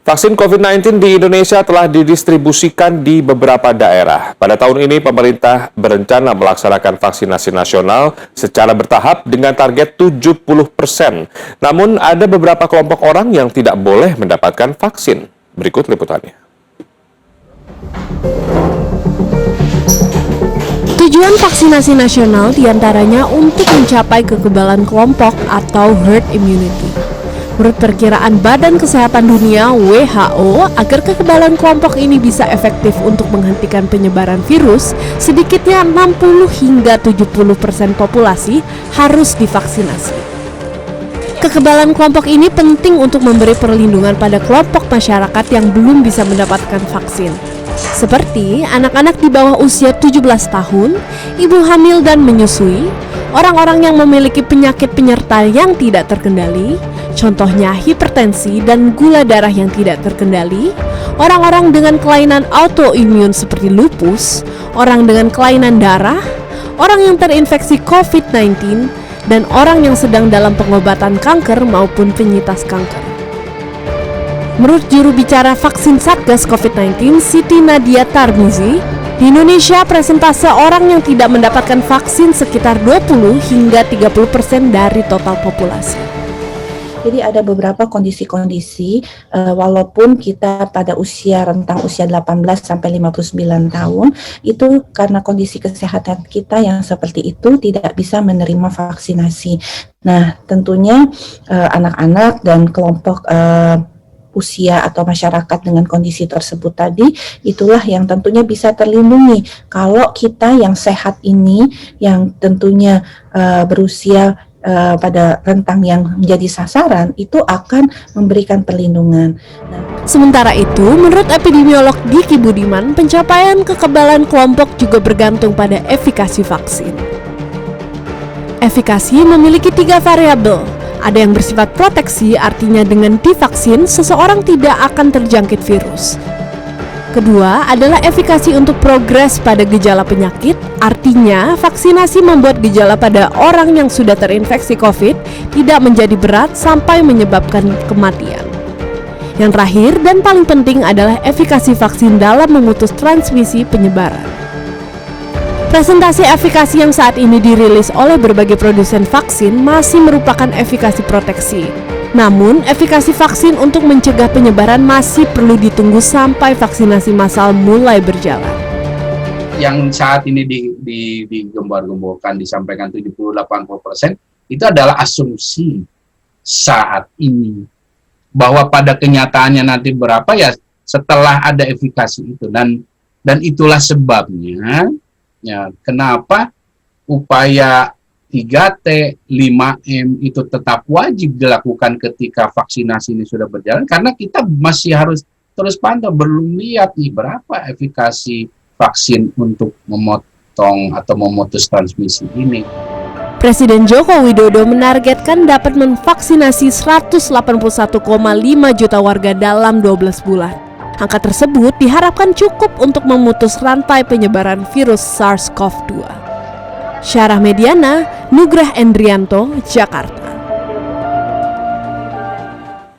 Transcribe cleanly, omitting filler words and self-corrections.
Vaksin COVID-19 di Indonesia telah didistribusikan di beberapa daerah. Pada tahun ini, pemerintah berencana melaksanakan vaksinasi nasional secara bertahap dengan target 70%. Namun, ada beberapa kelompok orang yang tidak boleh mendapatkan vaksin. Berikut liputannya. Tujuan vaksinasi nasional diantaranya untuk mencapai kekebalan kelompok atau herd immunity. Menurut perkiraan Badan Kesehatan Dunia (WHO), agar kekebalan kelompok ini bisa efektif untuk menghentikan penyebaran virus, sedikitnya 60 hingga 70% populasi harus divaksinasi. Kekebalan kelompok ini penting untuk memberi perlindungan pada kelompok masyarakat yang belum bisa mendapatkan vaksin, seperti anak-anak di bawah usia 17 tahun, ibu hamil dan menyusui, orang-orang yang memiliki penyakit penyerta yang tidak terkendali, contohnya hipertensi dan gula darah yang tidak terkendali, orang-orang dengan kelainan autoimun seperti lupus, orang dengan kelainan darah, orang yang terinfeksi COVID-19, dan orang yang sedang dalam pengobatan kanker maupun penyintas kanker. Menurut juru bicara vaksin Satgas COVID-19, Siti Nadia Tarmizi, di Indonesia persentase orang yang tidak mendapatkan vaksin sekitar 20 hingga 30% dari total populasi. Jadi ada beberapa kondisi-kondisi walaupun kita pada rentang usia 18 sampai 59 tahun itu karena kondisi kesehatan kita yang seperti itu tidak bisa menerima vaksinasi. Nah, tentunya anak-anak dan kelompok usia atau masyarakat dengan kondisi tersebut tadi itulah yang tentunya bisa terlindungi. Kalau kita yang sehat ini yang tentunya berusia pada rentang yang menjadi sasaran itu akan memberikan perlindungan. Sementara itu, menurut epidemiolog Diki Budiman, pencapaian kekebalan kelompok juga bergantung pada efikasi vaksin. Efikasi memiliki 3 variabel. Ada yang bersifat proteksi, artinya dengan divaksin seseorang tidak akan terjangkit virus. Kedua adalah efikasi untuk progres pada gejala penyakit, artinya vaksinasi membuat gejala pada orang yang sudah terinfeksi COVID tidak menjadi berat sampai menyebabkan kematian. Yang terakhir dan paling penting adalah efikasi vaksin dalam memutus transmisi penyebaran. Presentasi efikasi yang saat ini dirilis oleh berbagai produsen vaksin masih merupakan efikasi proteksi. Namun, efikasi vaksin untuk mencegah penyebaran masih perlu ditunggu sampai vaksinasi massal mulai berjalan. Yang saat ini digembar-gemborkan disampaikan 70-80% itu adalah asumsi saat ini. Bahwa pada kenyataannya nanti berapa ya setelah ada efikasi itu. Dan itulah sebabnya ya, kenapa upaya 3T, 5M itu tetap wajib dilakukan ketika vaksinasi ini sudah berjalan karena kita masih harus terus pantau, belum lihat nih berapa efikasi vaksin untuk memotong atau memutus transmisi ini. Presiden Joko Widodo menargetkan dapat memvaksinasi 181,5 juta warga dalam 12 bulan. Angka tersebut diharapkan cukup untuk memutus rantai penyebaran virus SARS-CoV-2. Syarah Mediana, Nugrah Endrianto, Jakarta.